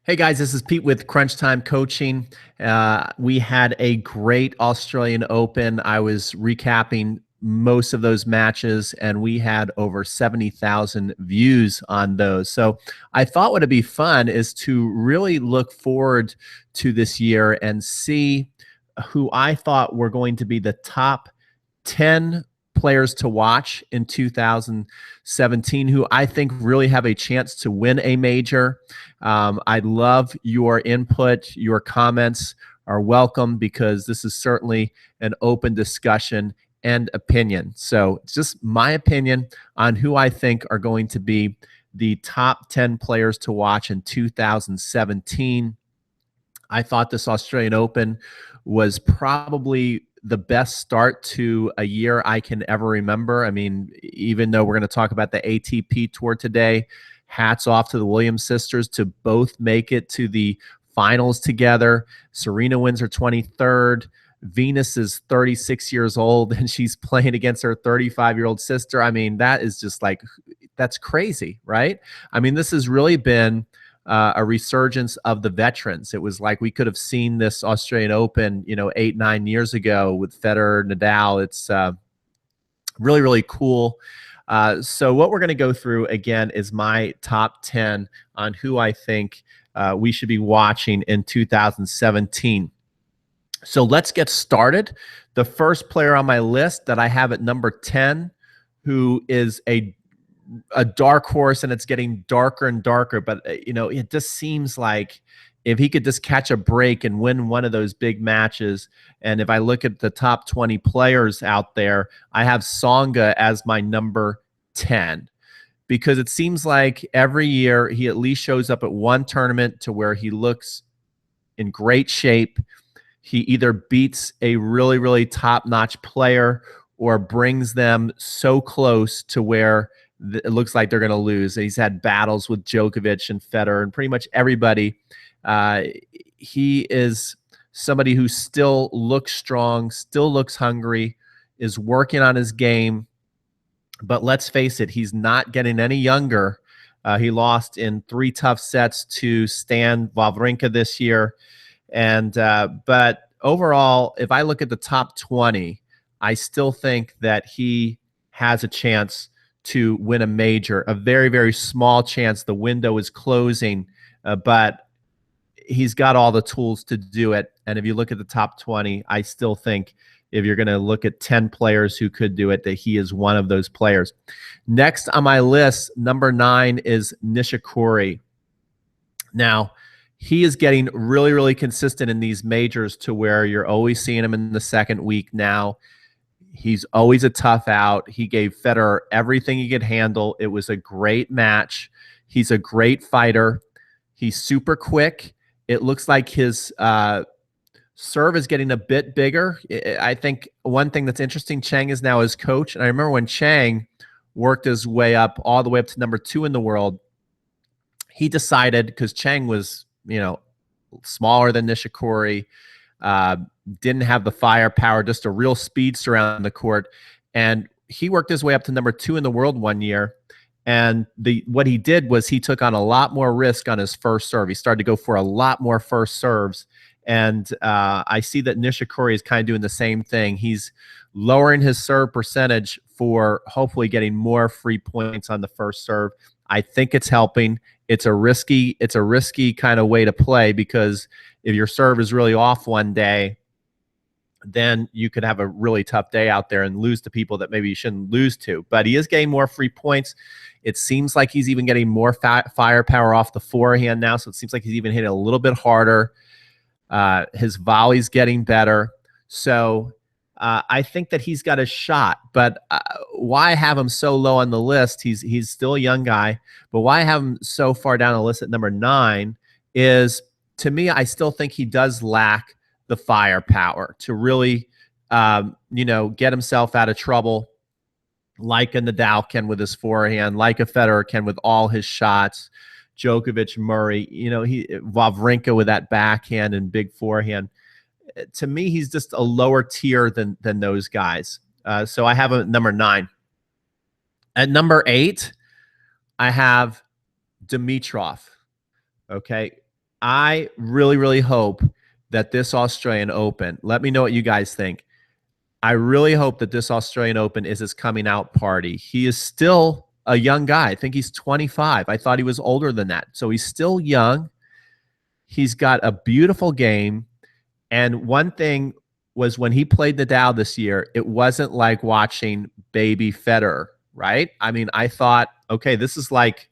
Hey guys, this is Pete with Crunch Time Coaching. We had a great Australian Open. I was recapping most of those matches, and we had over 70,000 views on those. So I thought what would be fun is to really look forward to this year and see who I thought were going to be the top 10 players to watch in 2017 who I think really have a chance to win a major. I love your input. Your comments are welcome because this is certainly an open discussion and opinion. So it's just my opinion on who I think are going to be the top 10 players to watch in 2017. I thought this Australian Open was probably the best start to a year I can ever remember. I mean, even though we're going to talk about the ATP Tour today, hats off to the Williams sisters to both make it to the finals together. Serena wins her 23rd. Venus is 36 years old, and she's playing against her 35-year-old sister. I mean, that is just like, that's crazy, right? I mean, this has really been a resurgence of the veterans. It was like we could have seen this Australian Open, 8, 9 years ago with Federer, Nadal. It's really, really cool. So what we're going to go through again is my top 10 on who I think we should be watching in 2017. So let's get started. The first player on my list that I have at number 10, who is a dark horse, and it's getting darker and darker, but it just seems like if he could just catch a break and win one of those big matches. And if I look at the top 20 players out there, I have Tsonga as my number 10, because it seems like every year he at least shows up at one tournament to where he looks in great shape. He either beats a really, really top-notch player or brings them so close to where it looks like they're going to lose. He's had battles with Djokovic and Federer and pretty much everybody. He is somebody who still looks strong, still looks hungry, is working on his game. But let's face it, he's not getting any younger. He lost in 3 tough sets to Stan Wawrinka this year. But overall, if I look at the top 20, I still think that he has a chance to win a major, a very, very small chance. The window is closing, but he's got all the tools to do it. And if you look at the top 20, I still think if you're going to look at 10 players who could do it, that he is one of those players. Next on my list, number 9 is Nishikori. Now, he is getting really, really consistent in these majors to where you're always seeing him in the second week now. He's always a tough out. He gave Federer everything he could handle. It was a great match. He's a great fighter. He's super quick. It looks like his serve is getting a bit bigger. I think one thing that's interesting, Chang is now his coach. And I remember when Chang worked his way up all the way up to number 2 in the world, he decided, because Chang was, smaller than Nishikori, didn't have the firepower, just a real speedster around the court. And he worked his way up to number 2 in the world one year. And what he did was he took on a lot more risk on his first serve. He started to go for a lot more first serves. And I see that Nishikori is kind of doing the same thing. He's lowering his serve percentage for hopefully getting more free points on the first serve. I think it's helping. It's a risky kind of way to play, because if your serve is really off one day, then you could have a really tough day out there and lose to people that maybe you shouldn't lose to. But he is getting more free points. It seems like he's even getting more firepower off the forehand now, so it seems like he's even hitting a little bit harder. His volley's getting better. So I think that he's got a shot. But why have him so low on the list? He's still a young guy. But why have him so far down the list at number 9 is, to me, I still think he does lack the firepower to really, get himself out of trouble like a Nadal can with his forehand, like a Federer can with all his shots. Djokovic, Murray, Wawrinka with that backhand and big forehand. To me, he's just a lower tier than those guys. So I have him at number 9. At number 8, I have Dimitrov. Okay. I really, really hope that this Australian Open, let me know what you guys think. I really hope that this Australian Open is his coming out party. He is still a young guy. I think he's 25. I thought he was older than that. So he's still young. He's got a beautiful game. And one thing was when he played Nadal this year, it wasn't like watching baby Federer, right? I mean, I thought, okay, this is like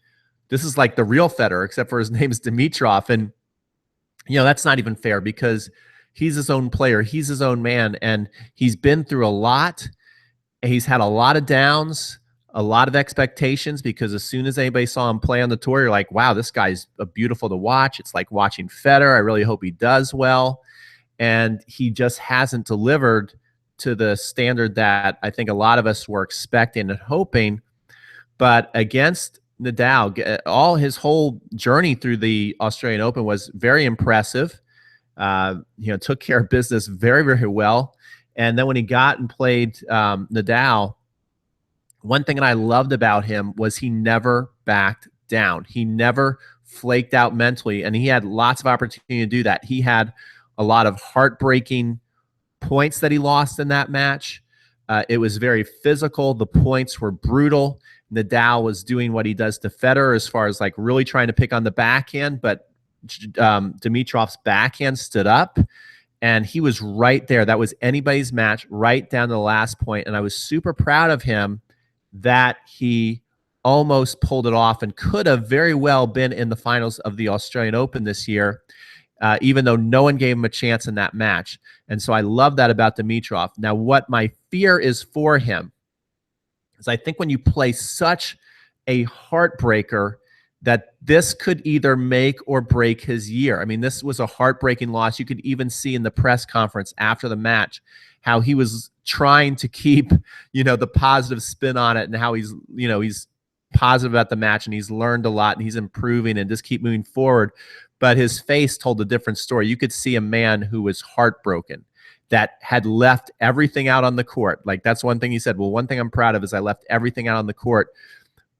the real Federer, except for his name's Dimitrov. And that's not even fair because he's his own player. He's his own man. And he's been through a lot. He's had a lot of downs, a lot of expectations, because as soon as anybody saw him play on the tour, you're like, wow, this guy's beautiful to watch. It's like watching Federer. I really hope he does well. And he just hasn't delivered to the standard that I think a lot of us were expecting and hoping. But against Nadal, his whole journey through the Australian Open was very impressive. Took care of business very, very well. And then when he got and played Nadal, one thing that I loved about him was he never backed down. He never flaked out mentally, and he had lots of opportunity to do that. He had a lot of heartbreaking points that he lost in that match. It was very physical. The points were brutal. Nadal was doing what he does to Federer as far as like really trying to pick on the backhand, but Dimitrov's backhand stood up, and he was right there. That was anybody's match right down to the last point, and I was super proud of him that he almost pulled it off and could have very well been in the finals of the Australian Open this year, even though no one gave him a chance in that match. And so I love that about Dimitrov. Now, what my fear is for him is I think when you play such a heartbreaker, that this could either make or break his year. I mean, this was a heartbreaking loss. You could even see in the press conference after the match how he was trying to keep, the positive spin on it, and how he's positive about the match, and he's learned a lot, and he's improving and just keep moving forward. But his face told a different story. You could see a man who was heartbroken, that had left everything out on the court. Like, that's one thing he said. Well, one thing I'm proud of is I left everything out on the court.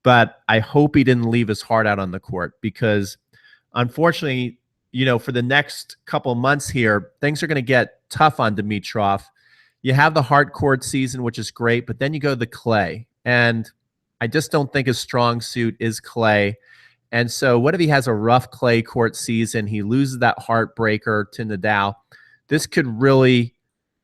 But I hope he didn't leave his heart out on the court, because unfortunately, for the next couple of months here, things are going to get tough on Dimitrov. You have the hard court season, which is great, but then you go to the clay. And I just don't think his strong suit is clay. And so what if he has a rough clay court season? He loses that heartbreaker to Nadal. This could really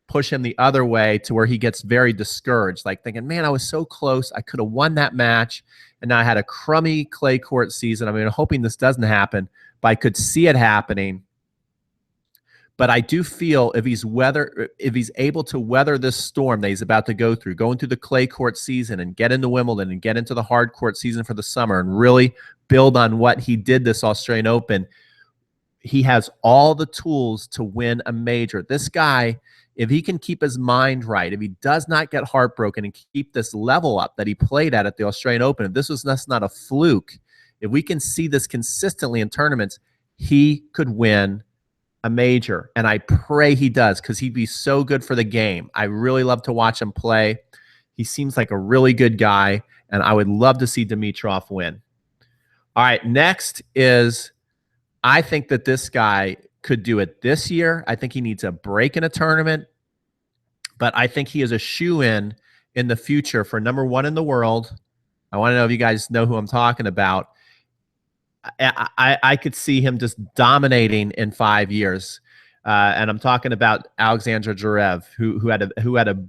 push him the other way to where he gets very discouraged, like thinking, man, I was so close. I could have won that match. And now I had a crummy clay court season. I mean, I'm hoping this doesn't happen, but I could see it happening. But I do feel if he's able to weather this storm that he's about to go through, going through the clay court season and get into Wimbledon and get into the hard court season for the summer and really build on what he did this Australian Open, he has all the tools to win a major. This guy, if he can keep his mind right, if he does not get heartbroken and keep this level up that he played at the Australian Open, if this was not a fluke, if we can see this consistently in tournaments, he could win a major. And I pray he does, because he'd be so good for the game. I really love to watch him play. He seems like a really good guy, and I would love to see Dimitrov win. All right, next is, I think that this guy could do it this year. I think he needs a break in a tournament, but I think he is a shoo-in in the future for #1 in the world. I want to know if you guys know who I'm talking about. I could see him just dominating in 5 years, and I'm talking about Alexander Zverev, who had a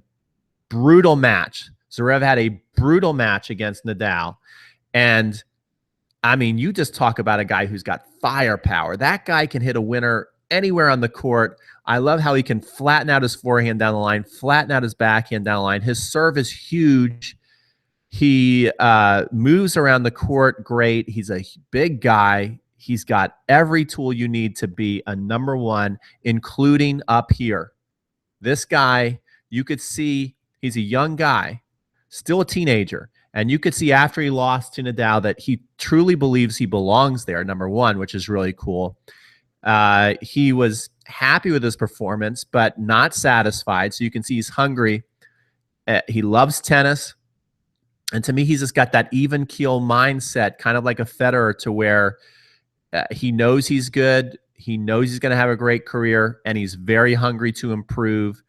brutal match. Zverev had a brutal match against Nadal, and I mean, you just talk about a guy who's got firepower. That guy can hit a winner anywhere on the court. I love how he can flatten out his forehand down the line, flatten out his backhand down the line. His serve is huge. He moves around the court great. He's a big guy. He's got every tool you need to be a #1, including up here. This guy, you could see he's a young guy, still a teenager. And you could see after he lost to Nadal that he truly believes he belongs there, #1, which is really cool. He was happy with his performance, but not satisfied. So you can see he's hungry. He loves tennis. And to me, he's just got that even keel mindset, kind of like a Federer, to where he knows he's good. He knows he's going to have a great career, and he's very hungry to improve.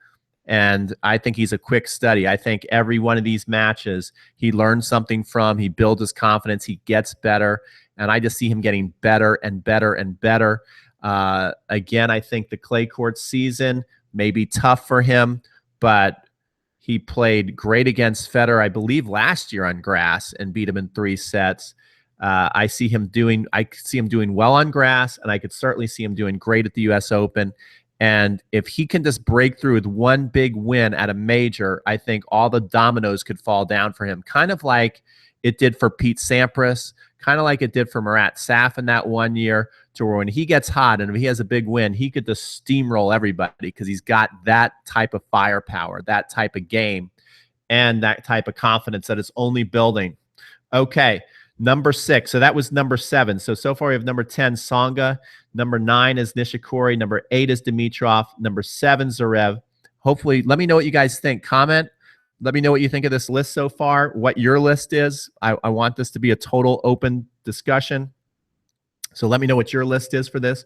And I think he's a quick study. I think every one of these matches, he learns something from, he builds his confidence, he gets better. And I just see him getting better and better and better. Again, I think the clay court season may be tough for him, but he played great against Federer, I believe, last year on grass and beat him in 3 sets. I see him doing well on grass, and I could certainly see him doing great at the U.S. Open. And if he can just break through with one big win at a major, I think all the dominoes could fall down for him, kind of like it did for Pete Sampras, kind of like it did for Marat Saf in that one year, to where when he gets hot and if he has a big win, he could just steamroll everybody because he's got that type of firepower, that type of game, and that type of confidence that is only building. Okay, number 6. So that was number 7. So far we have number 10, Tsonga. Number 9 is Nishikori. Number 8 is Dimitrov. Number 7, Zverev. Hopefully, let me know what you guys think. Comment. Let me know what you think of this list so far, what your list is. I want this to be a total open discussion. So let me know what your list is for this.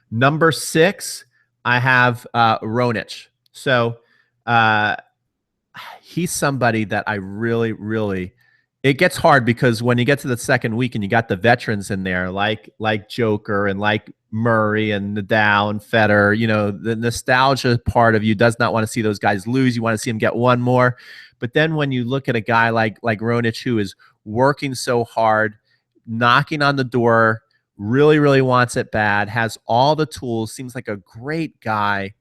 Number 6, I have Raonic. So he's somebody that I really, really, it gets hard because when you get to the second week and you got the veterans in there, like Joker and like Murray and Nadal and Federer, you know, the nostalgia part of you does not want to see those guys lose. You want to see them get one more. But then when you look at a guy like Raonic, who is working so hard, knocking on the door, really, really wants it bad, has all the tools, seems like a great guy,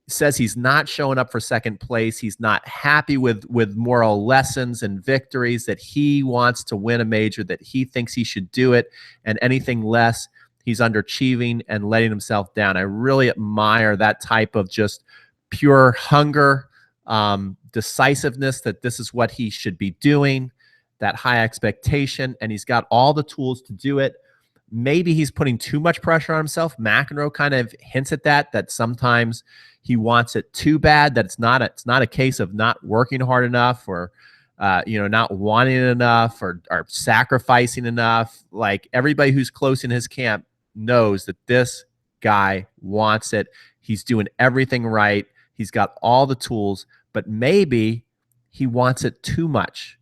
says he's not showing up for second place. He's not happy with moral lessons and victories, that he wants to win a major, that he thinks he should do it, and anything less, he's underachieving and letting himself down. I really admire that type of just pure hunger, decisiveness, that this is what he should be doing, that high expectation, and he's got all the tools to do it. Maybe he's putting too much pressure on himself. McEnroe kind of hints at that sometimes he wants it too bad, that it's not a case of not working hard enough, or not wanting it enough, or sacrificing enough. Like, everybody who's close in his camp knows that this guy wants it. He's doing everything right. He's got all the tools, but maybe he wants it too much.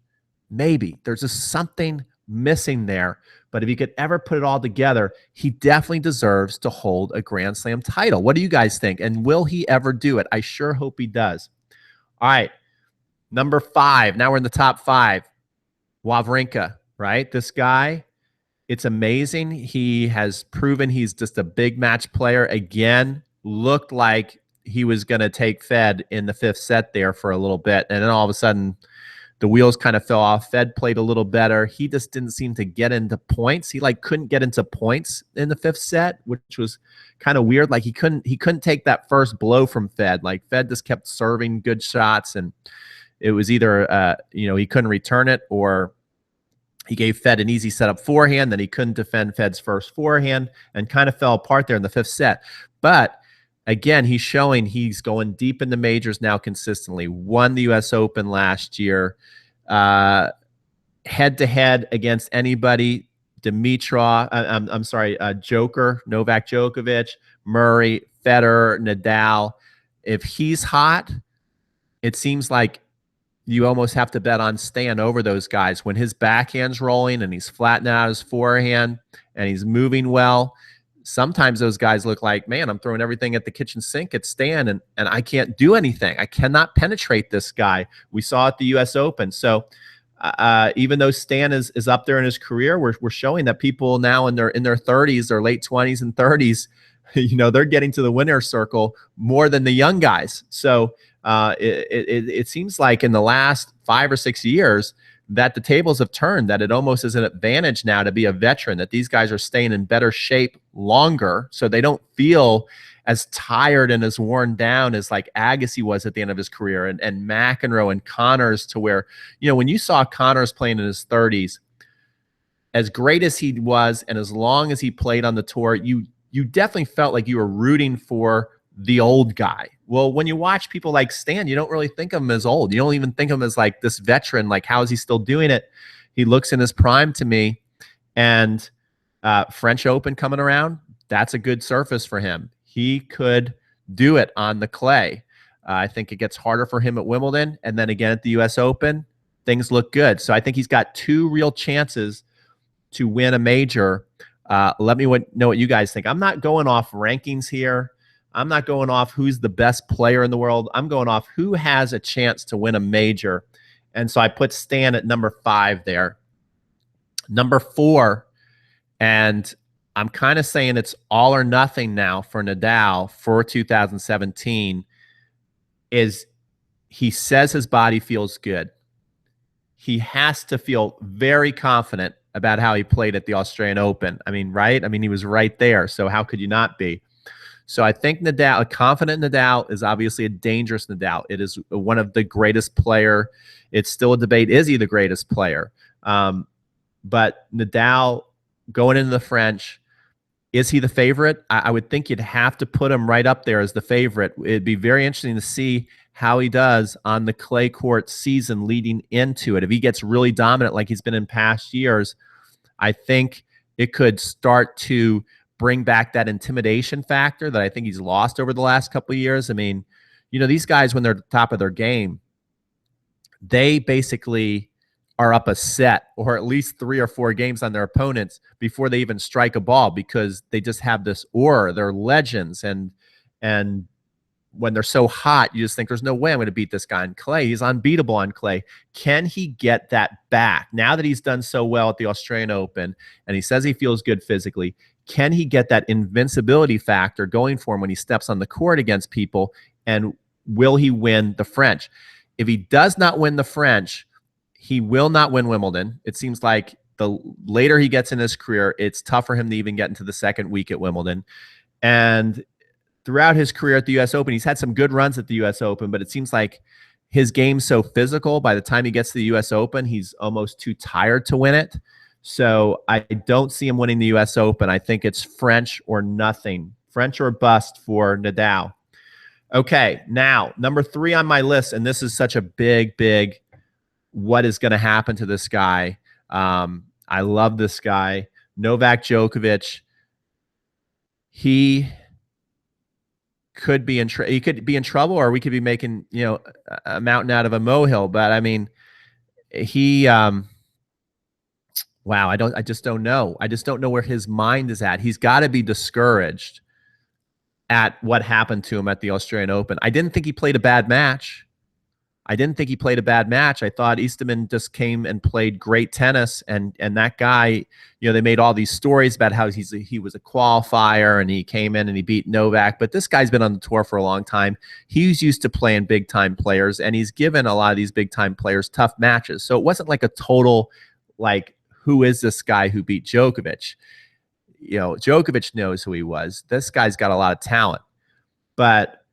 Maybe there's just something missing there. But if he could ever put it all together, he definitely deserves to hold a Grand Slam title. What do you guys think? And will he ever do it? I sure hope he does. All right, number 5. Now we're in the top 5. Wawrinka, right? This guy, it's amazing. He has proven he's just a big match player. Again, looked like he was going to take Fed in the 5th set there for a little bit. And then all of a sudden, the wheels kind of fell off. Fed played a little better. He just didn't seem to get into points. He couldn't get into points in the 5th set, which was kind of weird. Like, he couldn't take that first blow from Fed. Like, Fed just kept serving good shots, and it was either he couldn't return it, or he gave Fed an easy setup forehand, then he couldn't defend Fed's first forehand, and kind of fell apart there in the 5th set. But again, he's showing he's going deep in the majors now consistently. Won the U.S. Open last year. Head-to-head against anybody. Dimitrov, Joker, Novak Djokovic, Murray, Federer, Nadal. If he's hot, it seems like you almost have to bet on Stan over those guys. When his backhand's rolling and he's flattening out his forehand and he's moving well, sometimes those guys look like, man, I'm throwing everything at the kitchen sink at Stan, and I can't do anything. I cannot penetrate this guy. We saw at the U.S. Open. So even though Stan is up there in his career, we're showing that people now in their 30s, their late 20s and 30s, they're getting to the winner's circle more than the young guys. So it seems like in the last 5 or 6 years that the tables have turned, that it almost is an advantage now to be a veteran, that these guys are staying in better shape longer, so they don't feel as tired and as worn down as like Agassi was at the end of his career, and McEnroe and Connors, to where, when you saw Connors playing in his 30s, as great as he was and as long as he played on the tour, you definitely felt like you were rooting for the old guy. Well, when you watch people like Stan, you don't really think of him as old. You don't even think of him as like this veteran. Like, how is he still doing it? He looks in his prime to me. And French Open coming around, that's a good surface for him. He could do it on the clay. I think it gets harder for him at Wimbledon, and then again at the U.S. Open, things look good. So I think he's got 2 real chances to win a major. Let me know what you guys think. I'm not going off rankings here. I'm not going off who's the best player in the world. I'm going off who has a chance to win a major. And so I put Stan at number 5 there. Number 4, and I'm kind of saying it's all or nothing now for Nadal for 2017, is he says his body feels good. He has to feel very confident about how he played at the Australian Open. I mean, right? I mean, he was right there. So how could you not be? So I think Nadal, a confident Nadal is obviously a dangerous Nadal. It is one of the greatest player. It's still a debate. Is he the greatest player? But Nadal going into the French, is he the favorite? I would think you'd have to put him right up there as the favorite. It'd be very interesting to see how he does on the clay court season leading into it. If he gets really dominant like he's been in past years, I think it could start to bring back that intimidation factor that I think he's lost over the last couple of years. I mean, you know, these guys, when they're at the top of their game, they basically are up a set or at least 3 or 4 games on their opponents before they even strike a ball, because they just have this aura. They're legends. And when they're so hot, you just think there's no way I'm going to beat this guy on clay. He's unbeatable on clay. Can he get that back now that he's done so well at the Australian Open and he says he feels good physically? Can he get that invincibility factor going for him when he steps on the court against people? And will he win the French? If he does not win the French, he will not win Wimbledon. It seems like the later he gets in his career, it's tough for him to even get into the second week at Wimbledon. And throughout his career at the U.S. Open, he's had some good runs at the U.S. Open, but it seems like his game's so physical. By the time he gets to the U.S. Open, he's almost too tired to win it. So I don't see him winning the U.S. Open. I think it's French or nothing, French or bust for Nadal. Okay, now, number 3 on my list, and this is such a big what is going to happen to this guy. I love this guy, Novak Djokovic. He could be in trouble, or we could be making, you know, a mountain out of a molehill. But I mean, he wow, I just don't know. I just don't know where his mind is at. He's got to be discouraged at what happened to him at the Australian Open. I didn't think he played a bad match. I thought Easterman just came and played great tennis, and that guy, you know, they made all these stories about how he was a qualifier and he came in and he beat Novak, but this guy's been on the tour for a long time. He's used to playing big time players, and he's given a lot of these big time players tough matches. So it wasn't like a total, like, who is this guy who beat Djokovic? You know, Djokovic knows who he was. This guy's got a lot of talent, but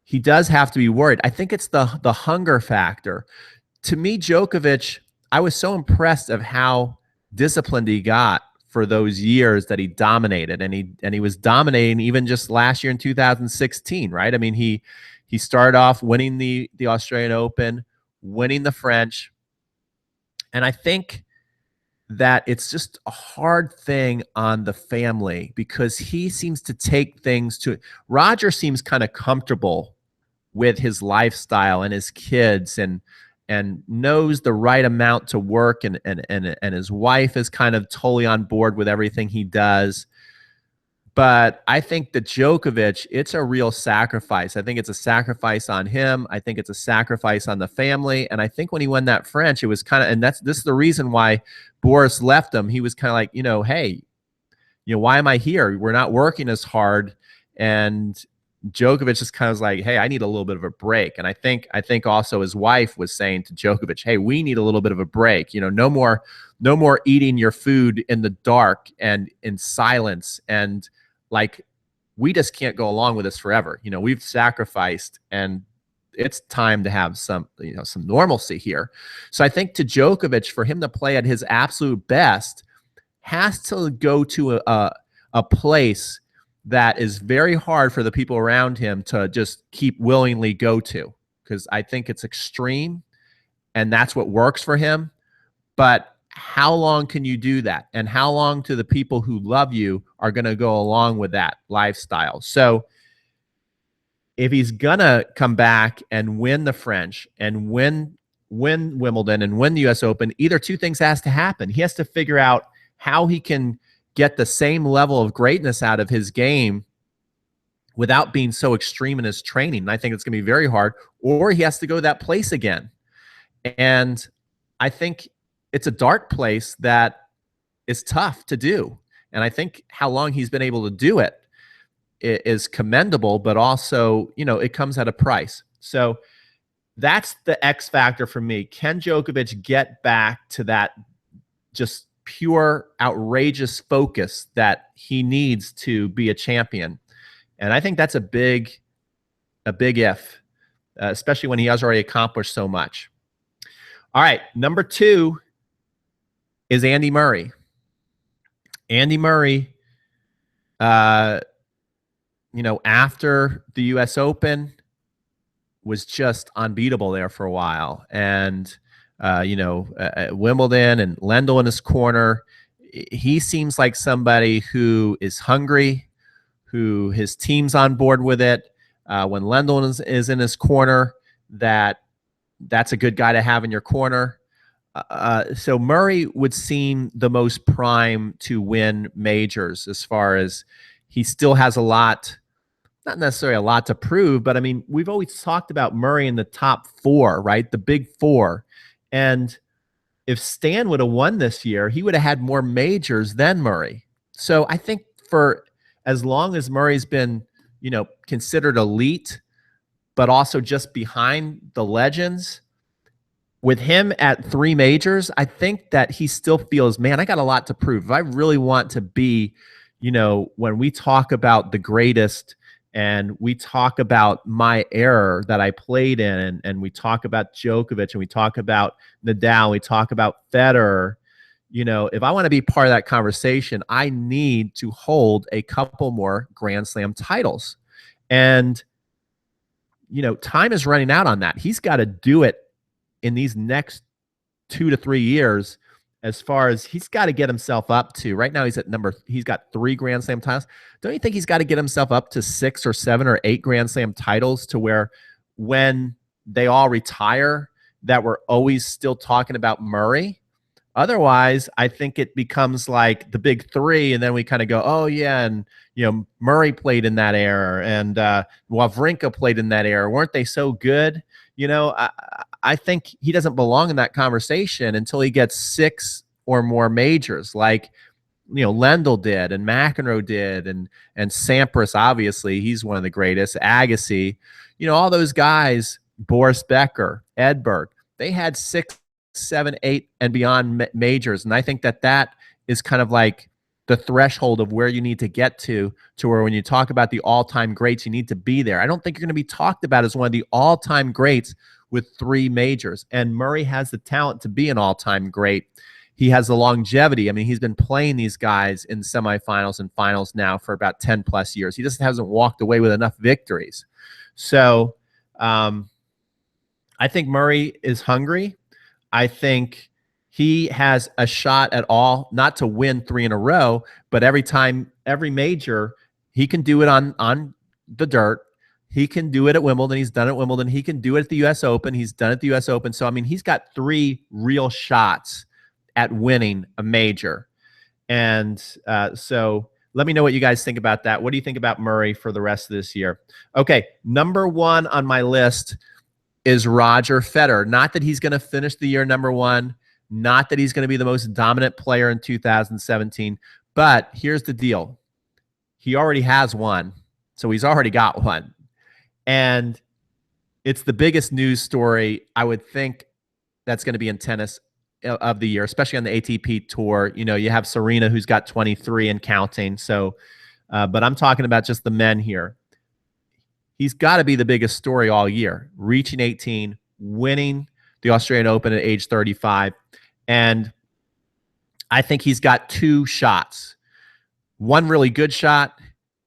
he does have to be worried. I think it's the hunger factor. To me, Djokovic, I was so impressed of how disciplined he got for those years that he dominated, and he was dominating even just last year in 2016, right? I mean, he started off winning the Australian Open, winning the French, and I think that it's just a hard thing on the family because he seems to take things to Roger seems kind of comfortable with his lifestyle and his kids, and knows the right amount to work, and his wife is kind of totally on board with everything he does. But I think that Djokovic, it's a real sacrifice. I think it's a sacrifice on him. I think it's a sacrifice on the family. And I think when he won that French, it was kind of, and this is the reason why Boris left him. He was kind of like, you know, hey, you know, why am I here? We're not working as hard. And Djokovic just kind of was like, hey, I need a little bit of a break. And I think also his wife was saying to Djokovic, hey, we need a little bit of a break. You know, no more eating your food in the dark and in silence. And like, we just can't go along with this forever. You know, we've sacrificed, and it's time to have some, you know, some normalcy here. So I think to Djokovic, for him to play at his absolute best, has to go to a place that is very hard for the people around him to just keep willingly go to, because I think it's extreme and that's what works for him. But how long can you do that? And how long do the people who love you are going to go along with that lifestyle? So if he's going to come back and win the French and win Wimbledon and win the US Open, either two things has to happen. He has to figure out how he can get the same level of greatness out of his game without being so extreme in his training. And I think it's going to be very hard, or he has to go that place again. And I think it's a dark place that is tough to do. And I think how long he's been able to do it is commendable, but also, you know, it comes at a price. So that's the X factor for me. Can Djokovic get back to that just pure, outrageous focus that he needs to be a champion? And I think that's a big if, especially when he has already accomplished so much. All right, number 2 is Andy Murray. Andy Murray, you know, after the US Open, was just unbeatable there for a while. And, you know, at Wimbledon and Lendl in his corner, he seems like somebody who is hungry, who his team's on board with it. When Lendl is in his corner, that's a good guy to have in your corner. So Murray would seem the most prime to win majors, as far as he still has a lot, not necessarily a lot to prove, but I mean, we've always talked about Murray in the top 4, right? The big 4. And if Stan would have won this year, he would have had more majors than Murray. So I think for as long as Murray's been, you know, considered elite, but also just behind the legends, with him at 3 majors, I think that he still feels, man, I got a lot to prove. If I really want to be, you know, when we talk about the greatest and we talk about my era that I played in, and we talk about Djokovic and we talk about Nadal, we talk about Federer, you know, if I want to be part of that conversation, I need to hold a couple more Grand Slam titles. And, you know, time is running out on that. He's got to do it in these next 2 to 3 years, as far as he's got to get himself up to. Right now he's got 3 Grand Slam titles. Don't you think he's got to get himself up to 6 or 7 or 8 Grand Slam titles, to where when they all retire, that we're always still talking about Murray? Otherwise, I think it becomes like the big 3, and then we kind of go, oh yeah, and you know, Murray played in that era, and Wawrinka played in that era. Weren't they so good? You know, I think he doesn't belong in that conversation until he gets 6 or more majors, like, you know, Lendl did, and McEnroe did, and Sampras, obviously, he's one of the greatest. Agassi, you know, all those guys, Boris Becker, Edberg, they had 6, 7, 8, and beyond majors, and I think that is kind of like the threshold of where you need to get to where when you talk about the all-time greats, you need to be there. I don't think you're going to be talked about as one of the all-time greats with 3 majors. And Murray has the talent to be an all-time great. He has the longevity. I mean, he's been playing these guys in semifinals and finals now for about 10 plus years. He just hasn't walked away with enough victories. So I think Murray is hungry. I think he has a shot at all, not to win 3 in a row, but every major, he can do it on the dirt. He can do it at Wimbledon. He's done it at Wimbledon. He can do it at the US Open. He's done it at the US Open. So, I mean, he's got 3 real shots at winning a major. And so let me know what you guys think about that. What do you think about Murray for the rest of this year? Okay, number 1 on my list is Roger Federer. Not that he's going to finish the year number 1. Not that he's going to be the most dominant player in 2017. But here's the deal. He already has one. So he's already got one. And it's the biggest news story, I would think, that's going to be in tennis of the year, especially on the ATP tour. You know, you have Serena, who's got 23 and counting. So, but I'm talking about just the men here. He's got to be the biggest story all year, reaching 18, winning the Australian Open at age 35. And I think he's got 2 shots, one really good shot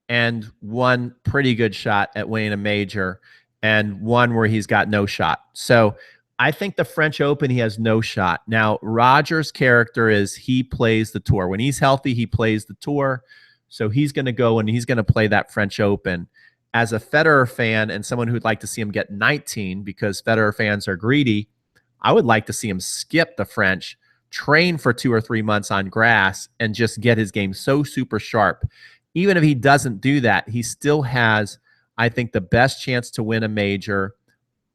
and one pretty good shot at winning a major, and one where he's got no shot. So I think the French Open, he has no shot. Now, Roger's character is he plays the tour. When he's healthy, he plays the tour. So he's going to go and he's going to play that French Open. As a Federer fan and someone who'd like to see him get 19 because Federer fans are greedy, I would like to see him skip the French, train for 2 or 3 months on grass, and just get his game so super sharp. Even if he doesn't do that, he still has, I think, the best chance to win a major,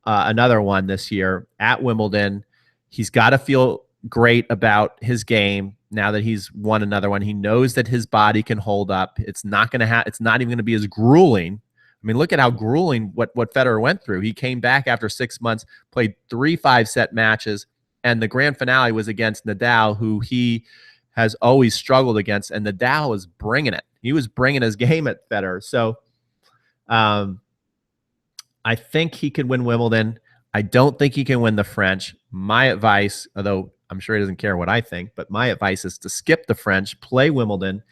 another one this year at Wimbledon. He's got to feel great about his game now that he's won another one. He knows that his body can hold up. It's not going to it's not even going to be as grueling. I mean, look at how grueling what Federer went through. He came back after 6 months, played 3 5-set matches, and the grand finale was against Nadal, who he has always struggled against, and Nadal was bringing it. He was bringing his game at Federer. So I think he could win Wimbledon. I don't think he can win the French. My advice, although I'm sure he doesn't care what I think, but my advice is to skip the French, play Wimbledon,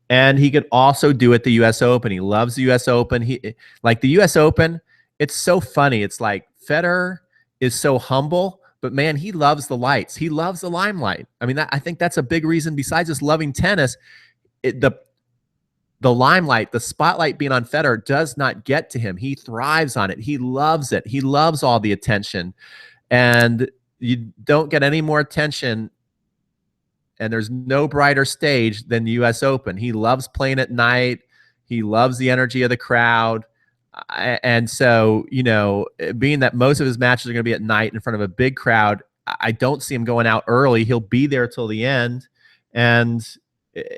and he could also do it the U.S. Open. He loves the U.S. Open. He like the U.S. Open. It's so funny. It's like Federer is so humble, but man, he loves the lights. He loves the limelight. I mean, I think that's a big reason. Besides just loving tennis, the limelight, the spotlight being on Federer does not get to him. He thrives on it. He loves it. He loves all the attention, and you don't get any more attention. And there's no brighter stage than the U.S. Open. He loves playing at night. He loves the energy of the crowd. And so, you know, being that most of his matches are going to be at night in front of a big crowd, I don't see him going out early. He'll be there till the end. And,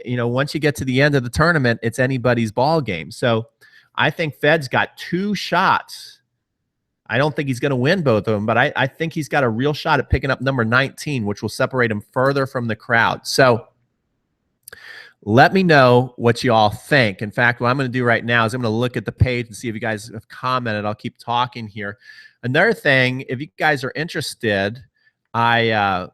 you know, once you get to the end of the tournament, it's anybody's ball game. So I think Fed's got 2 shots. I don't think he's going to win both of them, but I think he's got a real shot at picking up number 19, which will separate him further from the crowd. So let me know what you all think. In fact, what I'm going to do right now is I'm going to look at the page and see if you guys have commented. I'll keep talking here. Another thing, if you guys are interested, I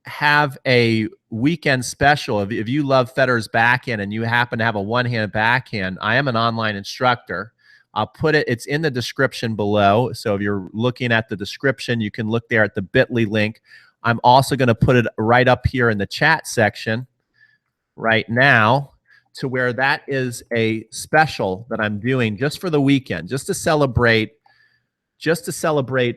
have a weekend special. If you love Federer's backhand and you happen to have a one-handed backhand, I am an online instructor. I'll put it, it's in the description below. So if you're looking at the description, you can look there at the bit.ly link. I'm also going to put it right up here in the chat section right now, to where that is a special that I'm doing just for the weekend, just to celebrate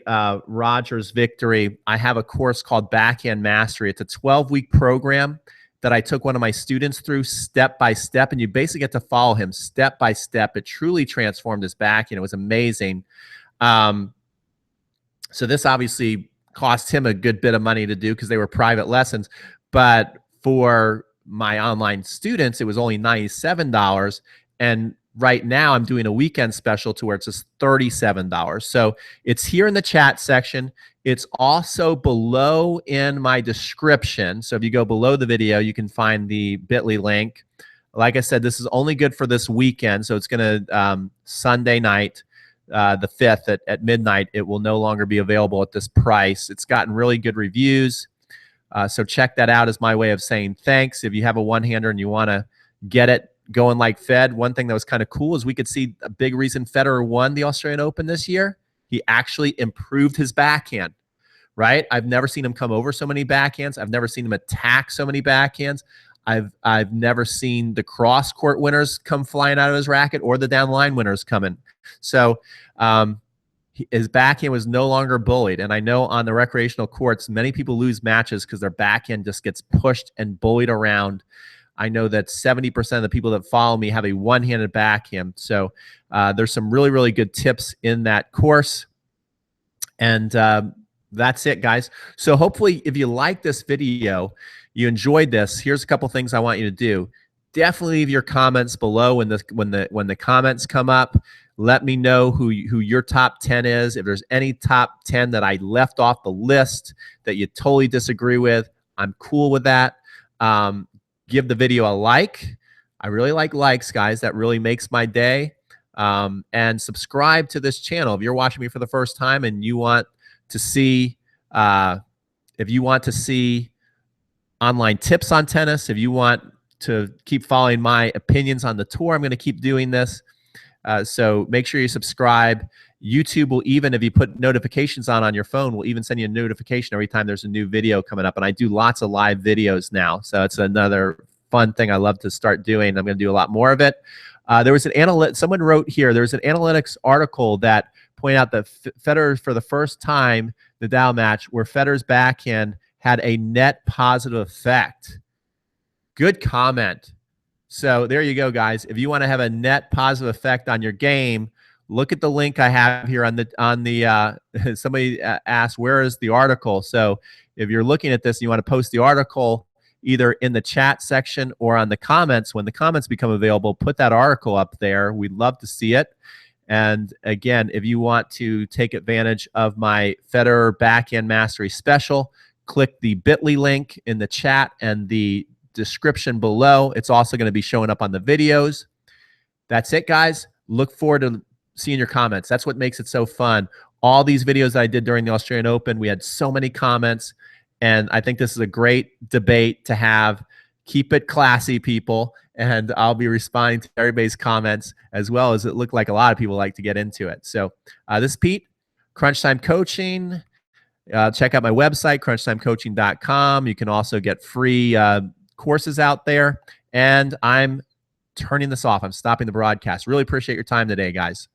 Roger's victory. I have a course called Backhand Mastery. It's a 12-week program that I took one of my students through step by step, and you basically get to follow him step by step. It truly transformed his backhand. It was amazing. So this obviously cost him a good bit of money to do because they were private lessons, but for my online students, it was only $97. And right now I'm doing a weekend special to where it's just $37. So it's here in the chat section. It's also below in my description. So if you go below the video, you can find the bit.ly link. Like I said, this is only good for this weekend. So it's going to, Sunday night, the 5th at midnight, it will no longer be available at this price. It's gotten really good reviews. So check that out as my way of saying thanks. If you have a one-hander and you want to get it going like Fed, one thing that was kind of cool is we could see a big reason Federer won the Australian Open this year. He actually improved his backhand, right? I've never seen him come over so many backhands. I've never seen him attack so many backhands. I've never seen the cross-court winners come flying out of his racket or the down-line winners coming. So his backhand was no longer bullied. And I know on the recreational courts, many people lose matches because their backhand just gets pushed and bullied around. I know that 70% of the people that follow me have a one-handed backhand. So there's some really, really good tips in that course. And that's it, guys. So hopefully if you like this video, you enjoyed this, here's a couple things I want you to do. Definitely leave your comments below when the comments come up. Let me know who your top 10 is. If there's any top 10 that I left off the list that you totally disagree with, I'm cool with that. Give the video a like. I really like likes, guys. That really makes my day. And subscribe to this channel. If you're watching me for the first time and you want to see, if you want to see online tips on tennis, if you want to keep following my opinions on the tour, I'm going to keep doing this. So make sure you subscribe. YouTube will even, if you put notifications on your phone, will even send you a notification every time there's a new video coming up. And I do lots of live videos now. So it's another fun thing I love to start doing. I'm going to do a lot more of it. There was someone wrote here, there was an analytics article that pointed out that Federer, for the first time, Nadal match, where Federer's backhand had a net positive effect. Good comment. So there you go, guys. If you want to have a net positive effect on your game, look at the link I have here on the somebody asked, where is the article? So if you're looking at this and you want to post the article either in the chat section or on the comments, when the comments become available, put that article up there. We'd love to see it. And again, if you want to take advantage of my Federer Backhand Mastery Special, click the bit.ly link in the chat and the description below. It's also going to be showing up on the videos. That's it, guys. Look forward to seeing your comments. That's what makes it so fun. All these videos I did during the Australian Open, we had so many comments, and I think this is a great debate to have. Keep it classy, people, and I'll be responding to everybody's comments, as well as it looked like a lot of people like to get into it. So this is Pete, Crunch Time Coaching. Check out my website, crunchtimecoaching.com. You can also get free courses out there, and I'm turning this off. I'm stopping the broadcast. Really appreciate your time today, guys.